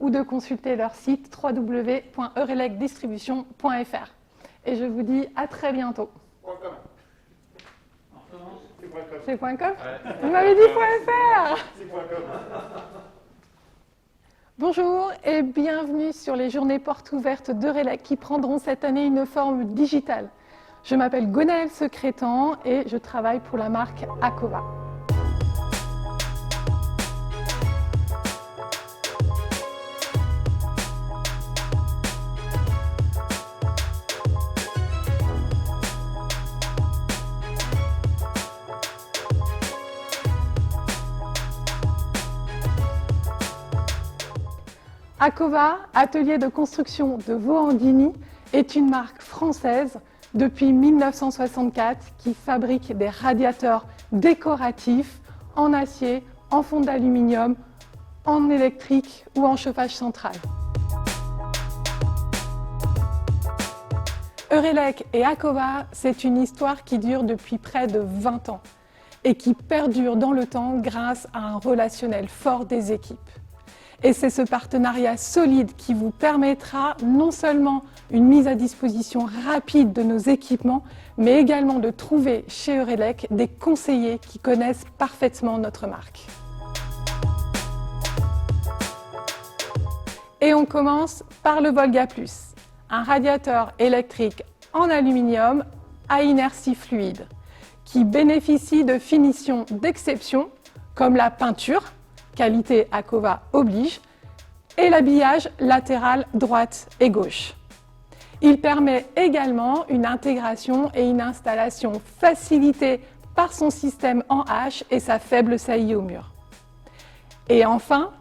ou de consulter leur site www.eurelecdistribution.fr. Et je vous dis à très bientôt. C'est .com. Vous m'avez dit .fr. Bonjour et bienvenue sur les journées portes ouvertes d'Eurelec qui prendront cette année une forme digitale. Je m'appelle Gwenaëlle Secrétan et je travaille pour la marque Akova. Akova, atelier de construction de Vaux-en-Digny, est une marque française depuis 1964 qui fabrique des radiateurs décoratifs en acier, en fonte d'aluminium, en électrique ou en chauffage central. Eurelec et Akova, c'est une histoire qui dure depuis près de 20 ans et qui perdure dans le temps grâce à un relationnel fort des équipes. Et c'est ce partenariat solide qui vous permettra non seulement une mise à disposition rapide de nos équipements, mais également de trouver chez Eurelec des conseillers qui connaissent parfaitement notre marque. Et on commence par le Volga Plus, un radiateur électrique en aluminium à inertie fluide, qui bénéficie de finitions d'exception comme la peinture, qualité Akova oblige, et l'habillage latéral droite et gauche. Il permet également une intégration et une installation facilitée par son système en H et sa faible saillie au mur. Et enfin,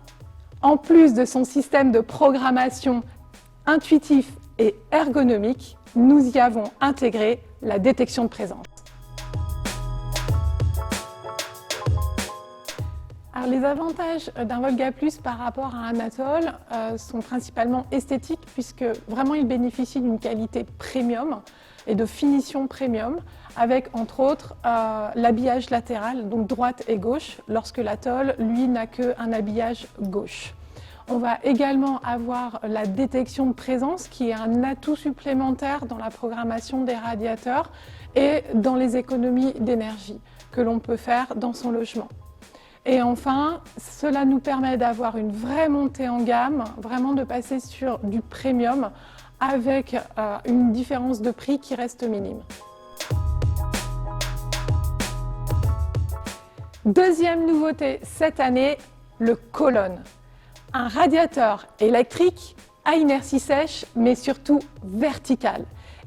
en plus de son système de programmation intuitif et ergonomique, nous y avons intégré la détection de présence. Alors, les avantages d'un Volga Plus par rapport à un Atoll sont principalement esthétiques puisque vraiment il bénéficie d'une qualité premium et de finition premium avec entre autres l'habillage latéral, donc droite et gauche, lorsque l'Atoll lui n'a qu'un habillage gauche. On va également avoir la détection de présence qui est un atout supplémentaire dans la programmation des radiateurs et dans les économies d'énergie que l'on peut faire dans son logement. Et enfin, cela nous permet d'avoir une vraie montée en gamme, vraiment de passer sur du premium avec une différence de prix qui reste minime. Deuxième nouveauté cette année, le Colonne. Un radiateur électrique à inertie sèche, mais surtout verticale.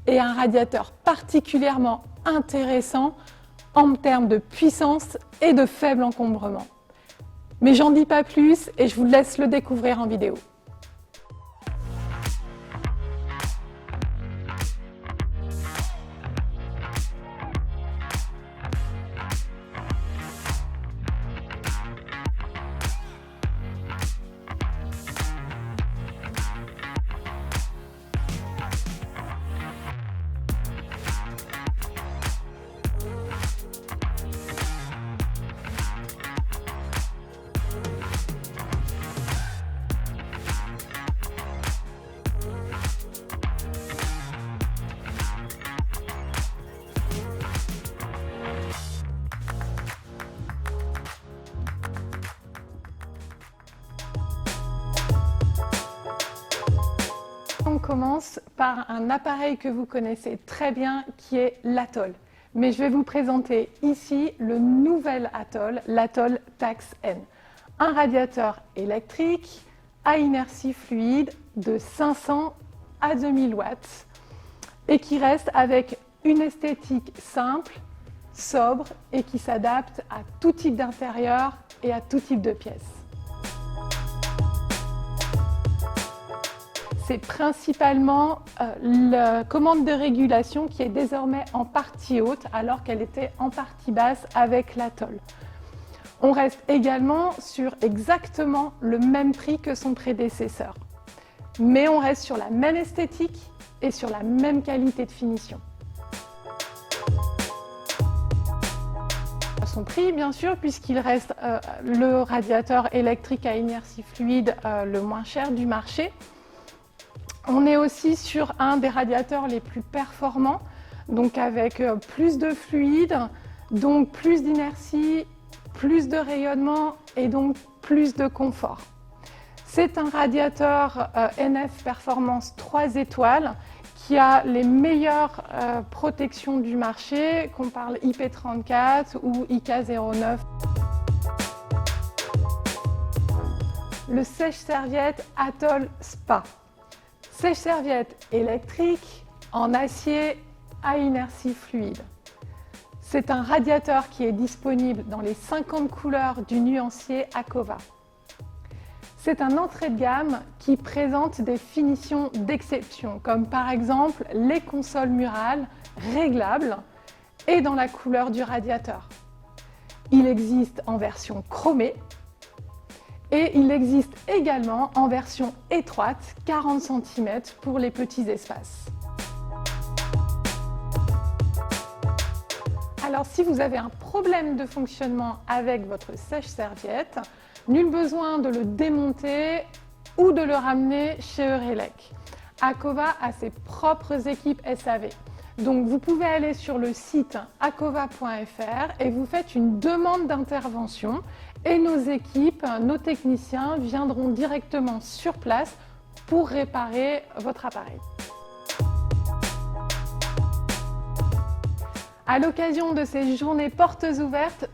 Et un radiateur particulièrement intéressant en termes de puissance et de faible encombrement. Mais j'en dis pas plus et je vous laisse le découvrir en vidéo. On commence par un appareil que vous connaissez très bien qui est l'Atoll. Mais je vais vous présenter ici le nouvel Atoll, l'Atoll Tax N. Un radiateur électrique à inertie fluide de 500 à 2000 watts et qui reste avec une esthétique simple, sobre et qui s'adapte à tout type d'intérieur et à tout type de pièces. C'est principalement la commande de régulation qui est désormais en partie haute alors qu'elle était en partie basse avec l'Atoll. On reste également sur exactement le même prix que son prédécesseur. Mais on reste sur la même esthétique et sur la même qualité de finition. son prix, bien sûr, puisqu'il reste le radiateur électrique à inertie fluide le moins cher du marché. On est aussi sur un des radiateurs les plus performants, donc avec plus de fluide, donc plus d'inertie, plus de rayonnement et donc plus de confort. C'est un radiateur NF Performance 3 étoiles qui a les meilleures protections du marché, qu'on parle IP34 ou IK09. Le sèche-serviette Atoll Spa. Sèche-serviette électrique en acier à inertie fluide. C'est un radiateur qui est disponible dans les 50 couleurs du nuancier Akova. C'est un entrée de gamme qui présente des finitions d'exception, comme par exemple les consoles murales réglables et dans la couleur du radiateur. Il existe en version chromée et il existe également en version étroite, 40 cm pour les petits espaces. Alors si vous avez un problème de fonctionnement avec votre sèche-serviette, nul besoin de le démonter ou de le ramener chez Eurelec. Akova a ses propres équipes SAV. Donc vous pouvez aller sur le site akova.fr et vous faites une demande d'intervention et nos équipes, nos techniciens viendront directement sur place pour réparer votre appareil. À l'occasion de ces journées portes ouvertes,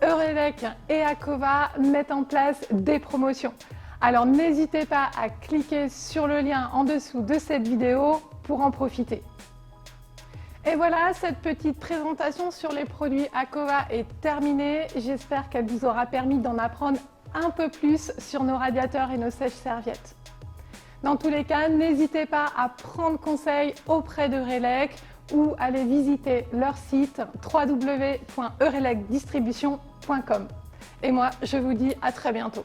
Eurelec et Akova mettent en place des promotions. Alors n'hésitez pas à cliquer sur le lien en dessous de cette vidéo pour en profiter. Et voilà, cette petite présentation sur les produits Akova est terminée. J'espère qu'elle vous aura permis d'en apprendre un peu plus sur nos radiateurs et nos sèche-serviettes. Dans tous les cas, n'hésitez pas à prendre conseil auprès d'Eurelec ou aller visiter leur site www.eurelecdistribution.com. Et moi, je vous dis à très bientôt.